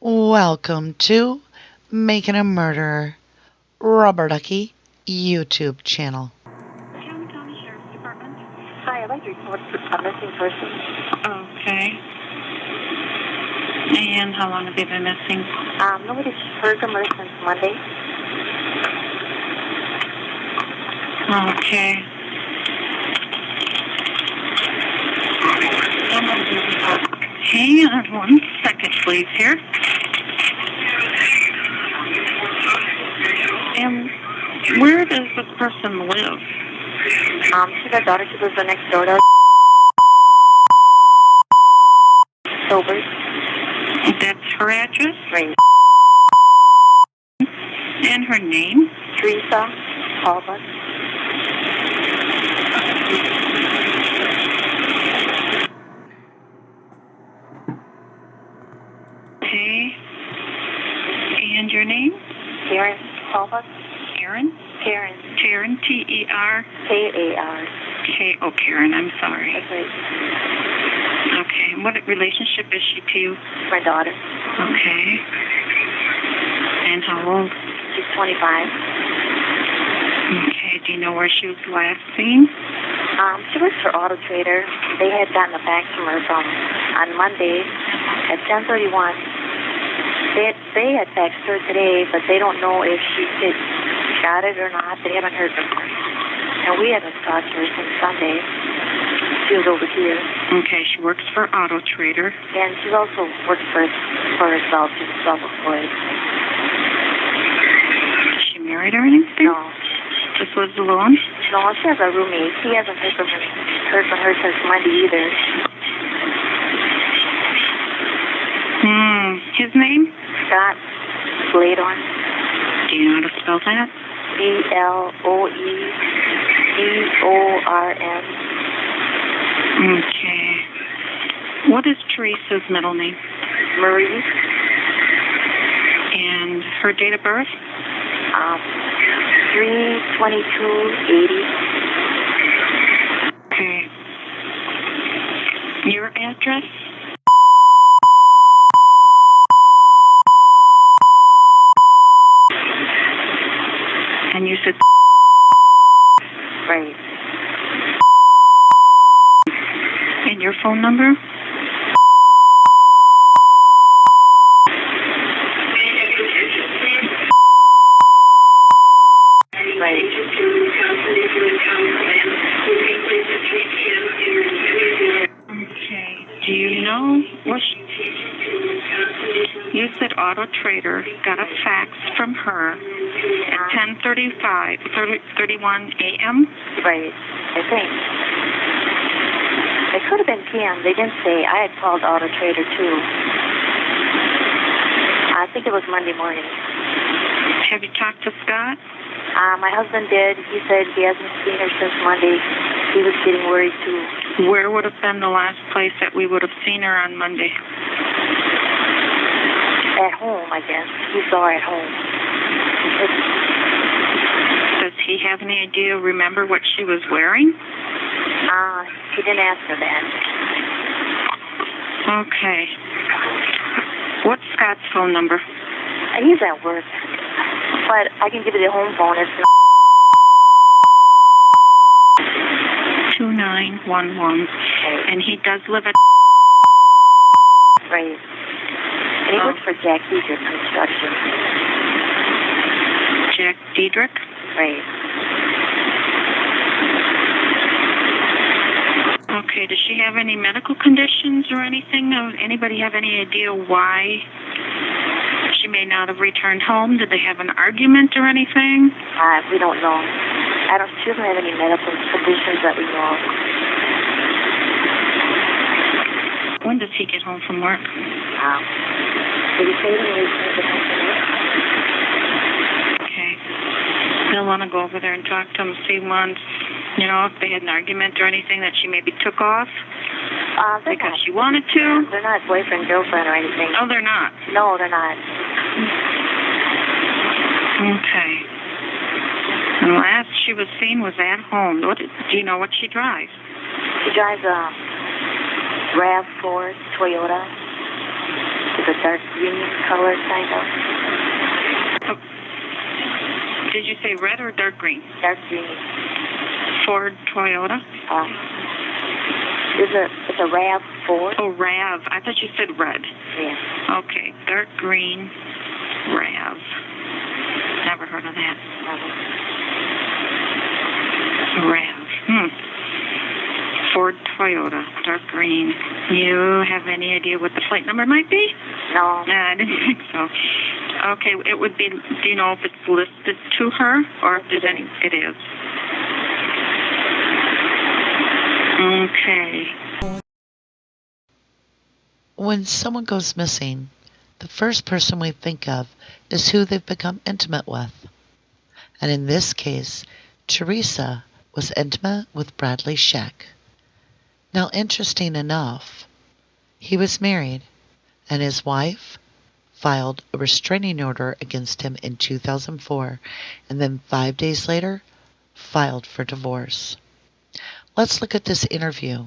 Welcome to Making a Murderer, Rubberducky YouTube channel. Hi, I'd like to report a missing person. Okay. And how long have they been missing? Nobody's heard from her since Monday. Okay. Hang on 1 second, please, here. And where does this person live? She's our daughter. She lives right next door to us. Sober. That's her address? Right. And her name? Teresa. Paulbus. Okay. And your name? Karen. Paulbus. Karen? Karen. Karen, T-E-R? K-A-R. Oh, Karen, I'm sorry. That's right. Okay. What relationship is she to you? My daughter. Okay. And how old? She's 25. Okay. Do you know where she was last seen? She works for Auto Trader. They had gotten a fax from her on Monday at 10:31. They had faxed her today, but they don't know if she got it or not. They haven't heard from her. And we haven't talked to her since Sunday. She was over here. Okay, she works for Auto Trader. And she also works for herself. She's self-employed. Is she married or anything? No. Just lives alone? No, she has a roommate. He hasn't heard from her since Monday either. His name? Scott Bladorn. Do you know how to spell that? B-L-O-E-D-O-R-N. Okay. What is Teresa's middle name? Marie. And her date of birth? 3/22/80. Okay. Your address? And you said... Right. And your phone number? Right. Okay. Do you know what you said Auto Trader got a fax from her at 10:31 a.m.? Right. I think. It could have been PM. They didn't say. I had called Auto Trader too. I think it was Monday morning. Have you talked to Scott? My husband did. He said he hasn't seen her since Monday. He was getting worried too. Where would have been the last place that we would have seen her on Monday? At home, I guess. He saw her at home. Does he have any idea, remember what she was wearing? He didn't ask her that. Okay. What's Scott's phone number? He's at work. But I can give you the home phone. It's 2911. And he does live at... Right. And he works for Jack Diedrich Construction. Jack Diedrich? Right. Okay, does she have any medical conditions or anything? Anybody have any idea why she may not have returned home? Did they have an argument or anything? We don't know. She doesn't have any medical conditions that we know of. When does he get home from work? Did he say when he get home from work? Okay. They'll want to go over there and talk to him, see once, if they had an argument or anything that she maybe took off because she wanted to. They're not boyfriend, girlfriend or anything. Oh, they're not? No, they're not. Okay. And the last she was seen was at home. Do you know what she drives? She drives a RAV4 Toyota. the dark green color, kind of. Did you say red or dark green? Dark green. Ford Toyota? It's a RAV4. Oh, RAV. I thought you said red. Yeah. Okay, dark green RAV. Never heard of that. RAV. Ford Toyota, dark green. You have any idea what the plate number might be? No. No, I didn't think so. Okay, it would be, do you know if it's listed to her or if there's any? It is. Okay. When someone goes missing, the first person we think of is who they've become intimate with. And in this case, Teresa was intimate with Bradley Scheck. Now, interesting enough, he was married, and his wife filed a restraining order against him in 2004, and then 5 days later, filed for divorce. Let's look at this interview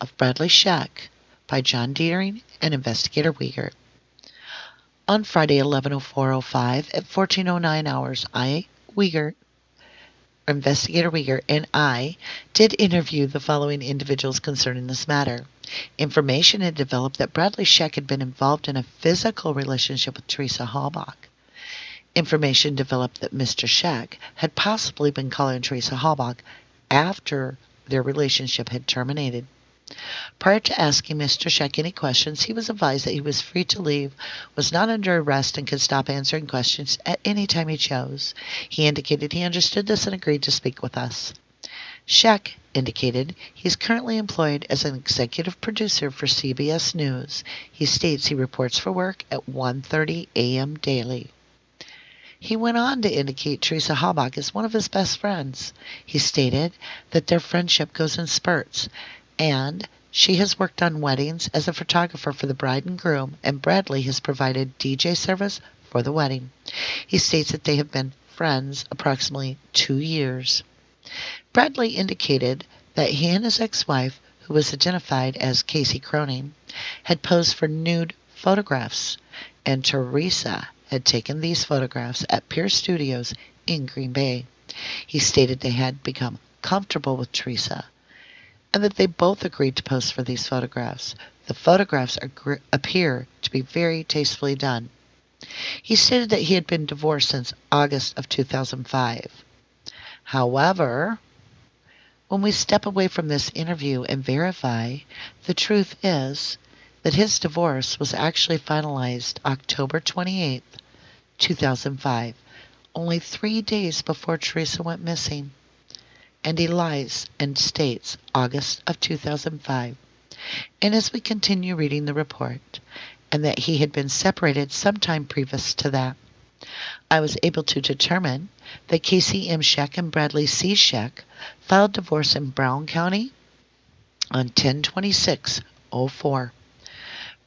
of Bradley Scheck by John Dietering and Investigator Wiegert. On Friday, 11/04/05 at 14:09 hours, Investigator Wiegert, and I did interview the following individuals concerning this matter. Information had developed that Bradley Scheck had been involved in a physical relationship with Teresa Halbach. Information developed that Mr. Scheck had possibly been calling Teresa Halbach after their relationship had terminated. Prior to asking Mr. Scheck any questions, he was advised that he was free to leave, was not under arrest, and could stop answering questions at any time he chose. He indicated he understood this and agreed to speak with us. Scheck indicated he is currently employed as an executive producer for CBS News. He states he reports for work at 1:30 a.m. daily. He went on to indicate Teresa Halbach is one of his best friends. He stated that their friendship goes in spurts, and she has worked on weddings as a photographer for the bride and groom, and Bradley has provided DJ service for the wedding. He states that they have been friends approximately 2 years. Bradley indicated that he and his ex-wife, who was identified as Casey Cronin, had posed for nude photographs, and Teresa had taken these photographs at Pierce Studios in Green Bay. He stated they had become comfortable with Teresa, and that they both agreed to pose for these photographs. The photographs appear to be very tastefully done. He stated that he had been divorced since August of 2005. However, when we step away from this interview and verify, the truth is that his divorce was actually finalized October 28th, 2005, only 3 days before Teresa went missing. And he lies and states August of 2005. And as we continue reading the report, and that he had been separated sometime previous to that, I was able to determine that Casey M. Scheck and Bradley C. Scheck filed divorce in Brown County on 10/26/04.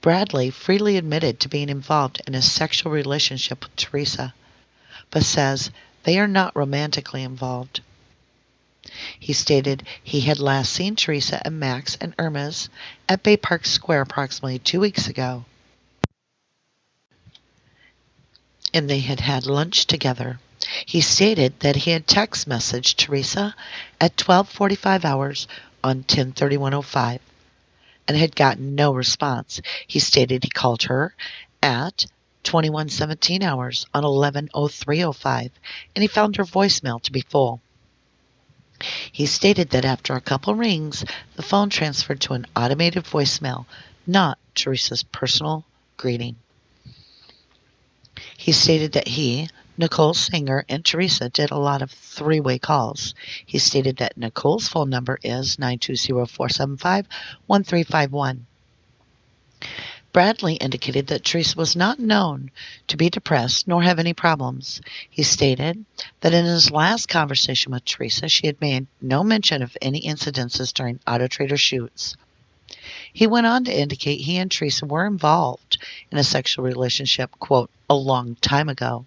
Bradley freely admitted to being involved in a sexual relationship with Teresa, but says they are not romantically involved. He stated he had last seen Teresa and Max and Irma's at Bay Park Square approximately 2 weeks ago, and they had had lunch together. He stated that he had text messaged Teresa at 12:45 hours on 10/31/05 and had gotten no response. He stated he called her at 21:17 hours on 11/03/05 and he found her voicemail to be full. He stated that after a couple rings, the phone transferred to an automated voicemail, not Teresa's personal greeting. He stated that he, Nicole Singer, and Teresa did a lot of three-way calls. He stated that Nicole's phone number is 920-475-1351. Bradley indicated that Teresa was not known to be depressed nor have any problems. He stated that in his last conversation with Teresa, she had made no mention of any incidences during Auto Trader shoots. He went on to indicate he and Teresa were involved in a sexual relationship, quote, a long time ago.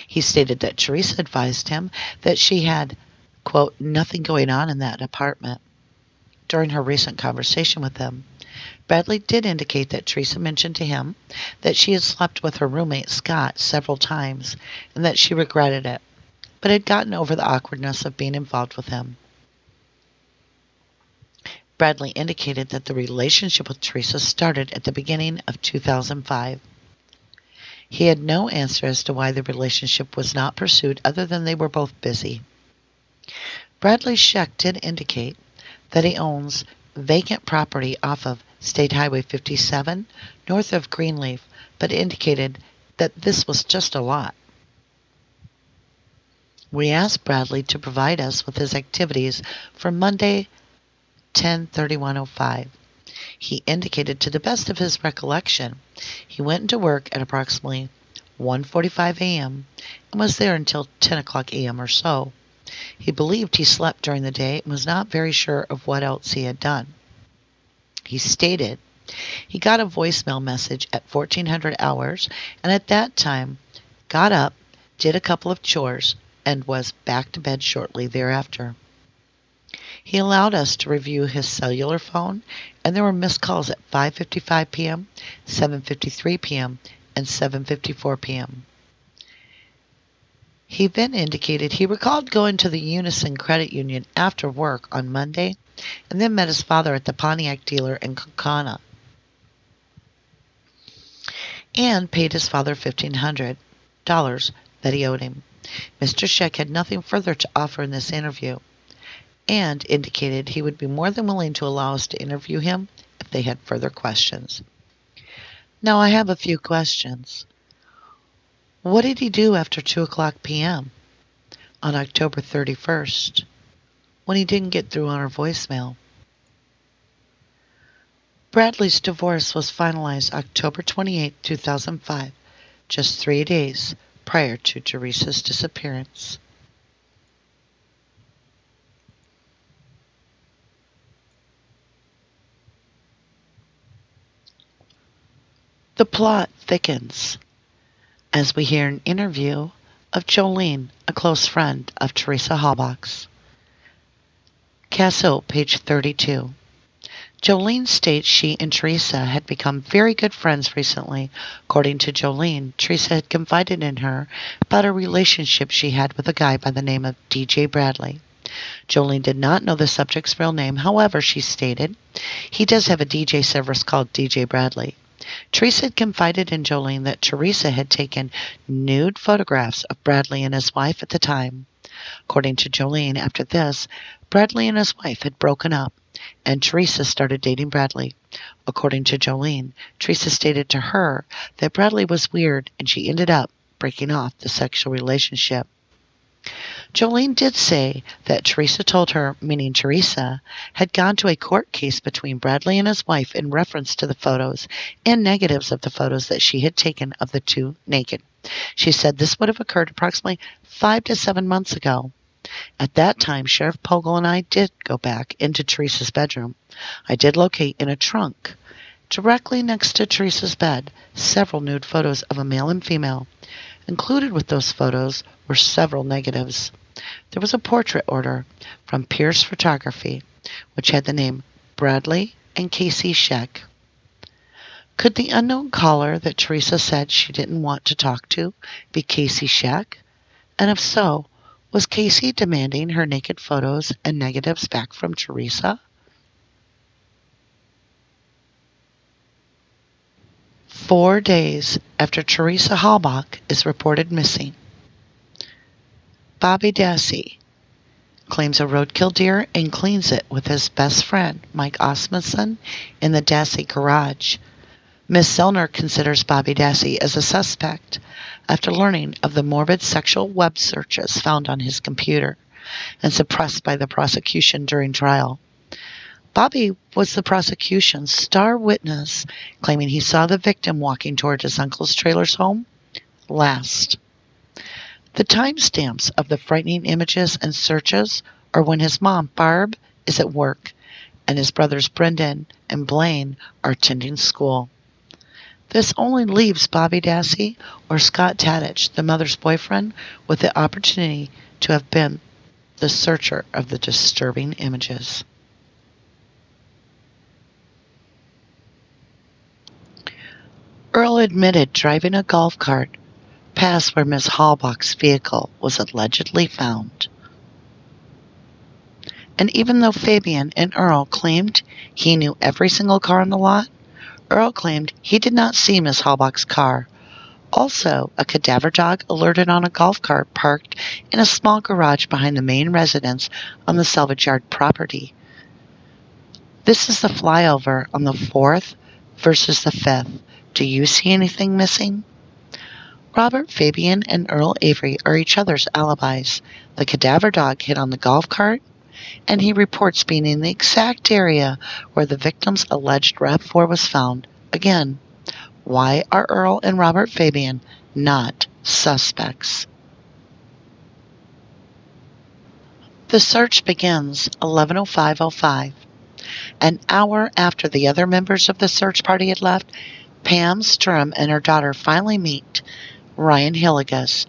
He stated that Teresa advised him that she had, quote, nothing going on in that apartment during her recent conversation with him. Bradley did indicate that Teresa mentioned to him that she had slept with her roommate Scott several times and that she regretted it, but had gotten over the awkwardness of being involved with him. Bradley indicated that the relationship with Teresa started at the beginning of 2005. He had no answer as to why the relationship was not pursued other than they were both busy. Bradley Scheck did indicate that he owns vacant property off of State Highway 57 north of Greenleaf, but indicated that this was just a lot. We asked Bradley to provide us with his activities for Monday, 10/31/05. He indicated to the best of his recollection, he went into work at approximately 1:45 a.m. and was there until 10 o'clock a.m. or so. He believed he slept during the day and was not very sure of what else he had done. He stated he got a voicemail message at 1400 hours and at that time got up, did a couple of chores, and was back to bed shortly thereafter. He allowed us to review his cellular phone, and there were missed calls at 5:55 p.m., 7:53 p.m., and 7:54 p.m. He then indicated he recalled going to the Unison Credit Union after work on Monday and then met his father at the Pontiac dealer in Kaukauna and paid his father $1,500 that he owed him. Mr. Scheck had nothing further to offer in this interview and indicated he would be more than willing to allow us to interview him if they had further questions. Now I have a few questions. What did he do after 2 o'clock p.m. on October 31st when he didn't get through on our voicemail? Bradley's divorce was finalized October 28, 2005, just 3 days prior to Teresa's disappearance. The plot thickens as we hear an interview of Jolene, a close friend of Teresa Halbach's. CASO, page 32. Jolene states she and Teresa had become very good friends recently. According to Jolene, Teresa had confided in her about a relationship she had with a guy by the name of DJ Bradley. Jolene did not know the subject's real name. However, she stated, he does have a DJ service called DJ Bradley. Teresa had confided in Jolene that Teresa had taken nude photographs of Bradley and his wife at the time. According to Jolene, after this, Bradley and his wife had broken up, and Teresa started dating Bradley. According to Jolene, Teresa stated to her that Bradley was weird, and she ended up breaking off the sexual relationship. Jolene did say that Teresa told her, meaning Teresa, had gone to a court case between Bradley and his wife in reference to the photos and negatives of the photos that she had taken of the two naked. She said this would have occurred approximately 5 to 7 months ago. At that time, Sheriff Pogel and I did go back into Teresa's bedroom. I did locate in a trunk, directly next to Teresa's bed, several nude photos of a male and female. Included with those photos were several negatives. There was a portrait order from Pierce Photography, which had the name Bradley and Casey Scheck. Could the unknown caller that Teresa said she didn't want to talk to be Casey Scheck? And if so, was Casey demanding her naked photos and negatives back from Teresa? Four days after Teresa Halbach is reported missing, Bobby Dassey claims a roadkill deer and cleans it with his best friend, Mike Osmundson, in the Dassey garage. Miss Zellner considers Bobby Dassey as a suspect after learning of the morbid sexual web searches found on his computer and suppressed by the prosecution during trial. Bobby was the prosecution's star witness, claiming he saw the victim walking toward his uncle's trailer's home last. The timestamps of the frightening images and searches are when his mom, Barb, is at work and his brothers Brendan and Blaine are attending school. This only leaves Bobby Dassey or Scott Tadich, the mother's boyfriend, with the opportunity to have been the searcher of the disturbing images. Earl admitted driving a golf cart past where Miss Halbach's vehicle was allegedly found. And even though Fabian and Earl claimed he knew every single car on the lot, Earl claimed he did not see Miss Halbach's car. Also, a cadaver dog alerted on a golf cart parked in a small garage behind the main residence on the salvage yard property. This is the flyover on the 4th versus the 5th. Do you see anything missing? Robert, Fabian, and Earl Avery are each other's alibis. The cadaver dog hit on the golf cart, and he reports being in the exact area where the victim's alleged RAV4 was found. Again, why are Earl and Robert Fabian not suspects? The search begins 11:05:05. An hour after the other members of the search party had left, Pam Sturm and her daughter finally meet Ryan Hillegas,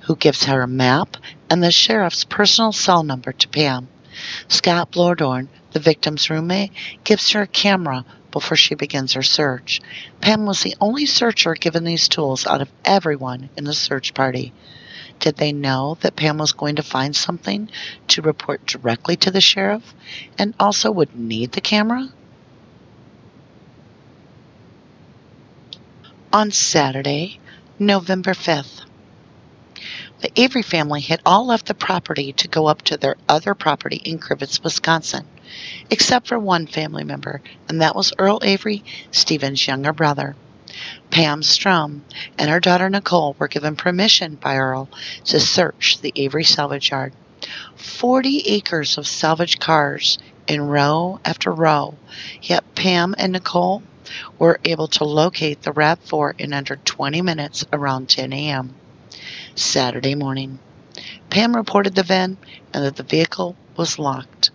who gives her a map and the sheriff's personal cell number to Pam. Scott Blordorn, the victim's roommate, gives her a camera before she begins her search. Pam was the only searcher given these tools out of everyone in the search party. Did they know that Pam was going to find something to report directly to the sheriff and also would need the camera? On Saturday, November 5th, the Avery family had all left the property to go up to their other property in Crivitz, Wisconsin, except for one family member, and that was Earl Avery, Steven's younger brother. Pam Strum and her daughter Nicole were given permission by Earl to search the Avery salvage yard. 40 acres of salvage cars in row after row, yet Pam and Nicole were able to locate the RAV4 in under 20 minutes around 10 a.m. Saturday morning. Pam reported the VIN and that the vehicle was locked.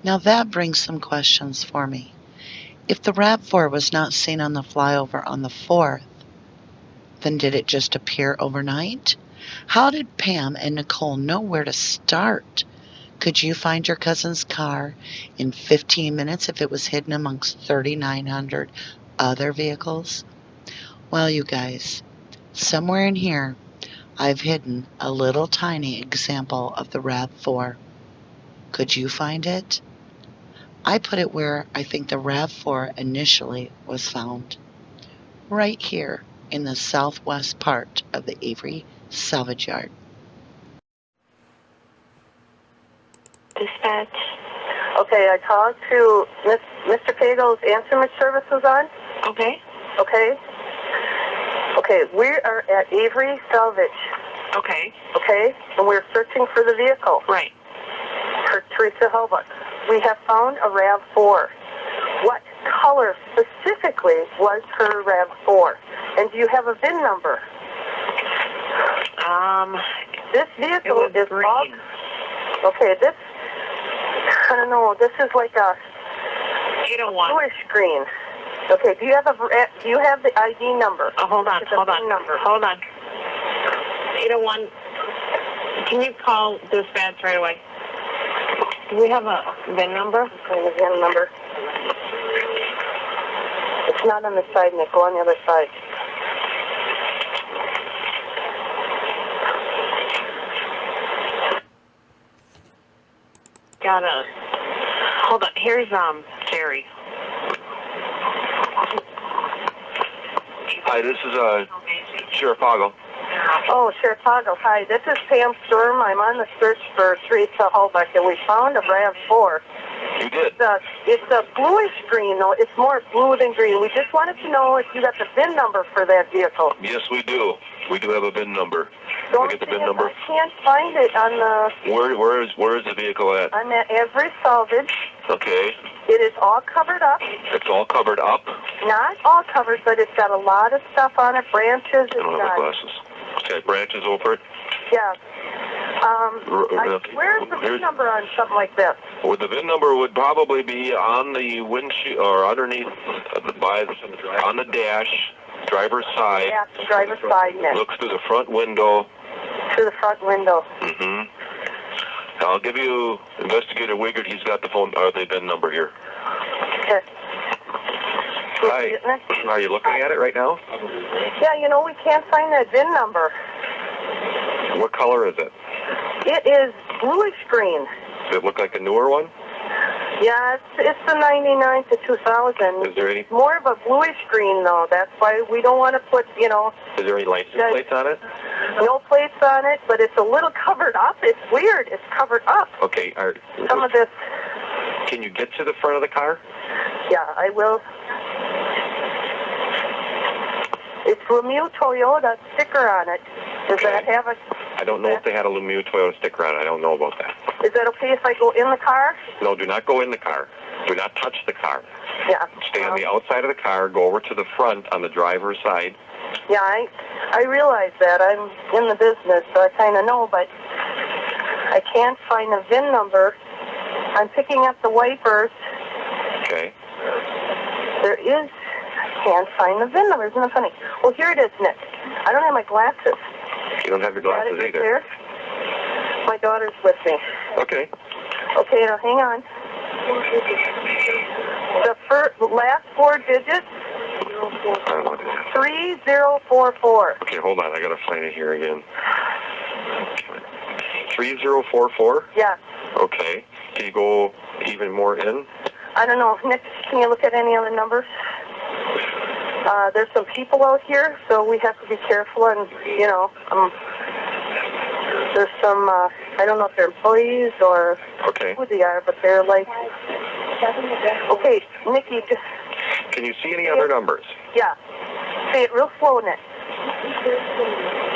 Now that brings some questions for me. If the RAV4 was not seen on the flyover on the 4th, then did it just appear overnight? How did Pam and Nicole know where to start? Could you find your cousin's car in 15 minutes if it was hidden amongst 3,900 other vehicles? Well, you guys, somewhere in here, I've hidden a little tiny example of the RAV4. Could you find it? I put it where I think the RAV4 initially was found. Right here in the southwest part of the Avery salvage yard. Dispatch. Okay, I talked to Mr. Pagel's answer service was on. Okay. Okay. Okay, we are at Avery Salvage. Okay. Okay, and we're searching for the vehicle. Right. For Teresa Halbach. We have found a RAV4. What color specifically was her RAV4? And do you have a VIN number? This vehicle is green. all... Okay, this... I don't know, this is like a... 801. bluish green. Okay, do you have the ID number? Hold on. Number. Hold on. 801. Can you call dispatch right away? Do we have a VIN number? Okay, the VIN number. It's not on the side, Nick. Go on the other side. Hold on. Here's Jerry. Hi, this is Sheriff Pago. Oh, Sheriff Pago. Hi, this is Pam Sturm. I'm on the search for Teresa Halbach, and we found a RAV4. You did? It's a bluish green, though. It's more blue than green. We just wanted to know if you got the VIN number for that vehicle. Yes, we do. We do have a VIN number. The we get the VIN number. I can't find it on the... Where is the vehicle at? I'm at Avery Salvage. Okay. It is all covered up. It's all covered up? Not all covered, but it's got a lot of stuff on it. Branches. I don't have my glasses. Okay, branches over it? Yeah. Where's the VIN number on something like this? Well, the VIN number would probably be on the windshield or underneath, on the dash, driver's side. Yeah, the driver's side, Nick. Looks through the front window. Through the front window. Mm-hmm. I'll give you Investigator Wiggert. He's got the VIN number here. Okay. Hi. Are you looking at it right now? Yeah, we can't find that VIN number. What color is it? It is bluish green. Does it look like a newer one? Yeah, it's the 99 to 2000. Is there any? More of a bluish green, though. That's why we don't want to put, Is there any license plates on it? No plates on it, but it's a little covered up. It's weird. It's covered up. Okay. Some of this. Can you get to the front of the car? Yeah, I will. It's Lemieux Toyota sticker on it. Does that have a... I don't know if they had a Lemieux Toyota sticker on it. I don't know about that. Is that okay if I go in the car? No, do not go in the car. Do not touch the car. Yeah. Stay on the outside of the car. Go over to the front on the driver's side. Yeah, I realize that. I'm in the business, so I kind of know, but I can't find a VIN number. I'm picking up the wipers. Okay. Can't find the VIN number. Isn't that funny? Well, here it is, Nick. I don't have my glasses. You don't have your glasses right either. There? My daughter's with me. Okay. Okay, now hang on. The last four digits, 3044. Okay, hold on. I gotta find it here again. 3044? Yeah. Okay. Can you go even more in? I don't know. Nick, can you look at any other numbers? There's some people out here, so we have to be careful, and, there's some, I don't know if they're employees or who they are, but they're like... Okay, Nikki, just... Can you see any other numbers? Yeah. Say it real slow, Nick.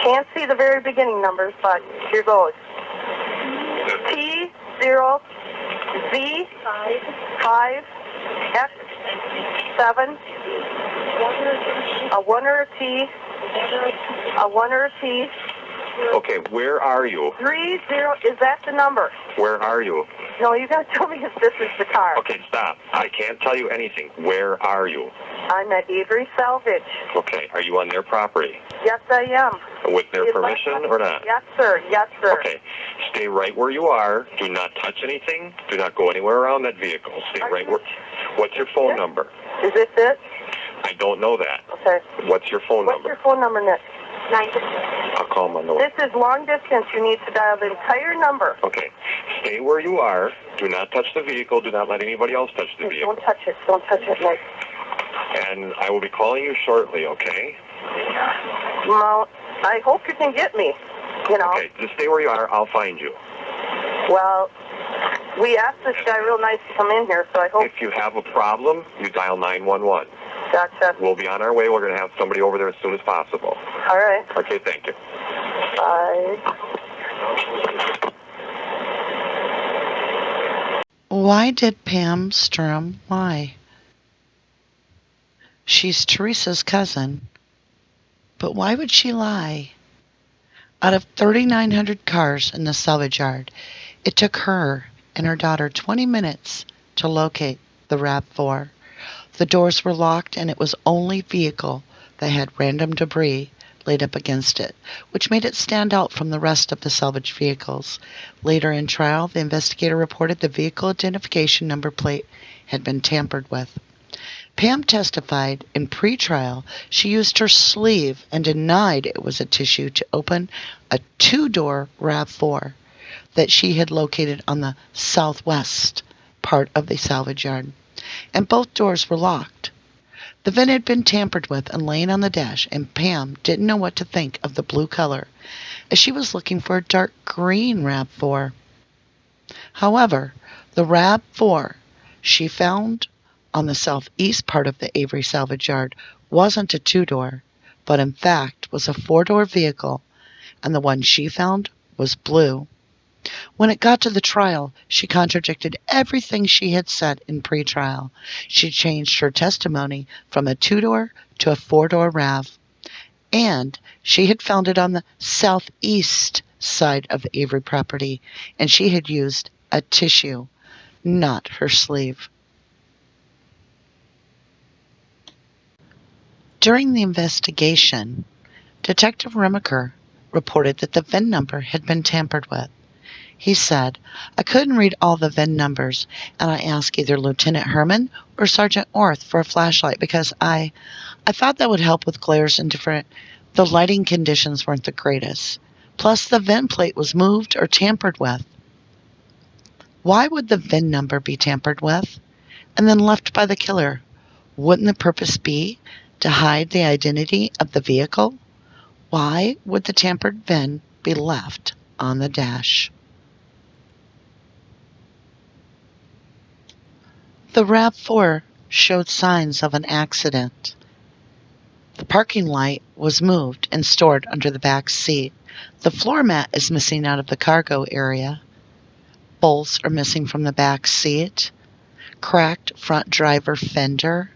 Can't see the very beginning numbers, but here goes. T0, Z, 5, X, 7, a 1 or a T, a 1 or a T. Okay, where are you? 30, is that the number? Where are you? No, you gotta tell me if this is the car. Okay, stop. I can't tell you anything. Where are you? I'm at Avery Salvage. Okay, are you on their property? Yes, I am. With their permission or not? Yes, sir. Yes, sir. Okay, stay right where you are. Do not touch anything. Do not go anywhere around that vehicle. Stay right where... What's your phone number? Is this it? I don't know that. Okay. What's your phone number? What's your phone number, Nick? I'll call them on the way. This is long distance. You need to dial the entire number. Okay. Stay where you are. Do not touch the vehicle. Do not let anybody else touch the vehicle. Don't touch it. Don't touch it, Nick. And I will be calling you shortly, okay? Well, I hope you can get me, Okay, just stay where you are. I'll find you. Well, we asked this guy real nice to come in here, so I hope... If you have a problem, you dial 911. Gotcha. We'll be on our way. We're going to have somebody over there as soon as possible. All right. Okay, thank you. Bye. Why did Pam Sturm lie? She's Teresa's cousin, but why would she lie? Out of 3,900 cars in the salvage yard, it took her and her daughter 20 minutes to locate the RAV4. The doors were locked, and it was only vehicle that had random debris laid up against it, which made it stand out from the rest of the salvaged vehicles. Later in trial, the investigator reported the vehicle identification number plate had been tampered with. Pam testified in pre-trial she used her sleeve and denied it was a tissue to open a two-door RAV4 that she had located on the southwest part of the salvage yard, and both doors were locked. The VIN had been tampered with and laying on the dash, and Pam didn't know what to think of the blue color, as she was looking for a dark green RAV4. However, the RAV4 she found on the southeast part of the Avery salvage yard wasn't a two-door, but in fact was a four-door vehicle, and the one she found was blue. When it got to the trial, she contradicted everything she had said in pre-trial. She changed her testimony from a two-door to a four-door RAV, and she had found it on the southeast side of the Avery property, and she had used a tissue, not her sleeve. During the investigation, Detective Remaker reported that the VIN number had been tampered with. He said, "I couldn't read all the VIN numbers, and I asked either Lieutenant Herman or Sergeant Orth for a flashlight because I thought that would help with glares and the lighting conditions weren't the greatest. Plus, the VIN plate was moved or tampered with." Why would the VIN number be tampered with and then left by the killer? Wouldn't the purpose be to hide the identity of the vehicle? Why would the tampered VIN be left on the dash? The RAV4 showed signs of an accident. The parking light was moved and stored under the back seat. The floor mat is missing out of the cargo area. Bolts are missing from the back seat. Cracked front driver fender.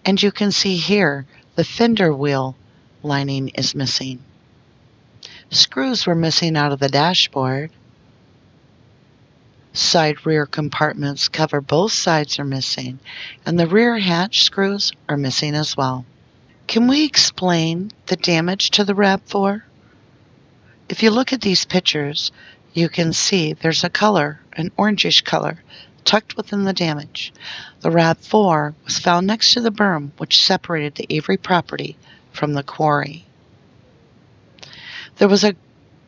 And you can see here the fender wheel lining is missing. Screws were missing out of the dashboard. Side rear compartments cover both sides are missing, and the rear hatch screws are missing as well. Can we explain the damage to the RAV4? If you look at these pictures, you can see there's a color, an orangish color, tucked within the damage. The RAV4 was found next to the berm which separated the Avery property from the quarry. There was a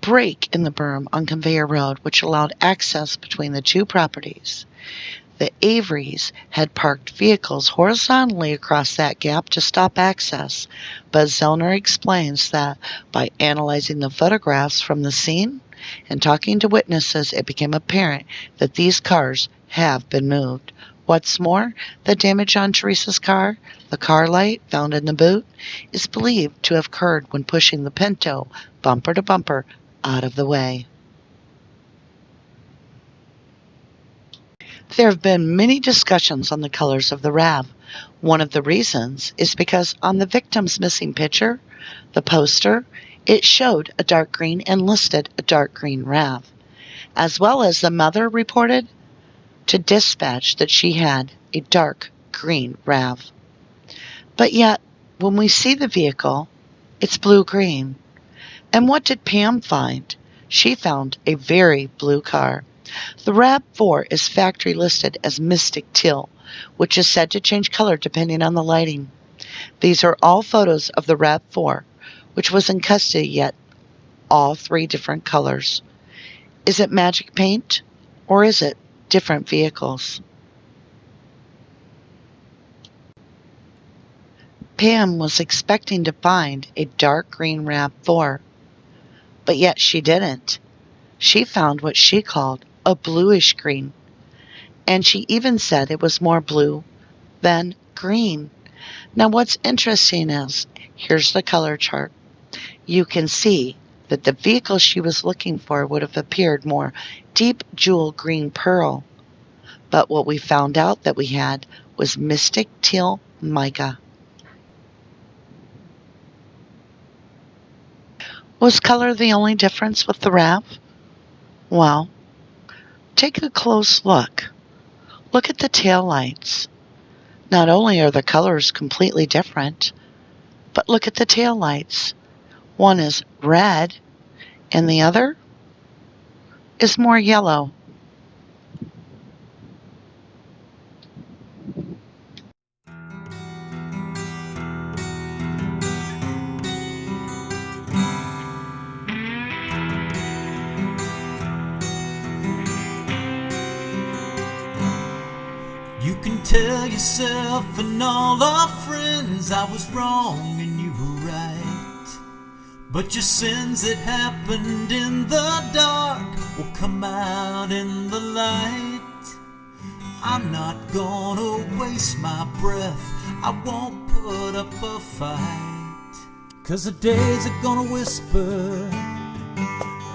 break in the berm on Conveyor Road which allowed access between the two properties. The Averys had parked vehicles horizontally across that gap to stop access, but Zellner explains that by analyzing the photographs from the scene and talking to witnesses, it became apparent that these cars have been moved. What's more, the damage on Teresa's car, the car light found in the boot, is believed to have occurred when pushing the Pinto bumper to bumper out of the way. There have been many discussions on the colors of the RAV. One of the reasons is because on the victim's missing picture, the poster, it showed a dark green and listed a dark green RAV, as well as the mother reported to dispatch that she had a dark green RAV. But yet, when we see the vehicle, it's blue-green. And what did Pam find? She found a very blue car. The RAV4 is factory listed as Mystic Teal, which is said to change color depending on the lighting. These are all photos of the RAV4, which was in custody yet all three different colors. Is it magic paint or is it different vehicles? Pam was expecting to find a dark green RAV4, but yet she didn't. She found what she called a bluish green, and she even said it was more blue than green. Now what's interesting is, here's the color chart. You can see that the vehicle she was looking for would have appeared more deep jewel green pearl, but what we found out that we had was Mystic Teal mica. Was color the only difference with the RAV? Well, take a close look. Look at the taillights. Not only are the colors completely different, but look at the taillights. One is red and the other is more yellow. You can tell yourself and all our friends I was wrong and you were right, but your sins that happened in the dark will come out in the light. I'm not gonna waste my breath, I won't put up a fight, 'cause the days are gonna whisper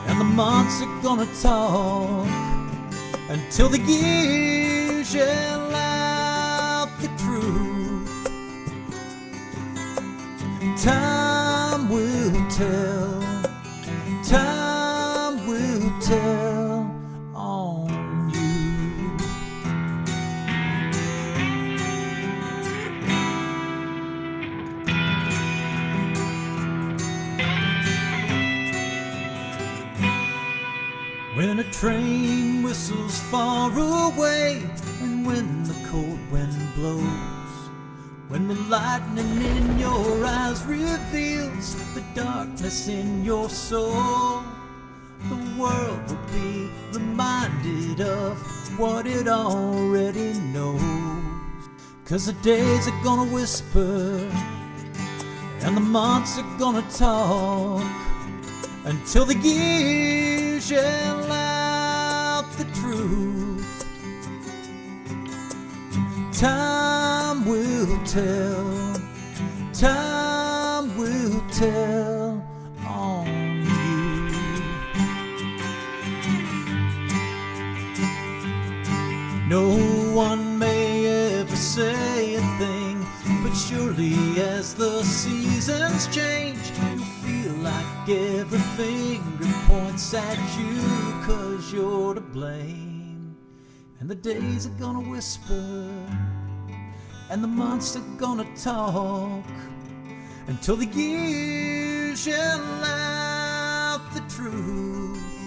and the months are gonna talk until the years yell out the truth. Time will tell, time will tell on you. train whistles far away, and when the cold wind blows, when the lightning in your eyes reveals the darkness in your soul, the world will be reminded of what it already knows. 'Cause the days are gonna whisper and the months are gonna talk until the years yell out the truth. Time will tell, time will tell on you. No one may ever say a thing, but surely as the seasons change, you feel like every finger points at you 'cause you're to blame. And the days are gonna whisper and the months are gonna talk until the years yell out the truth.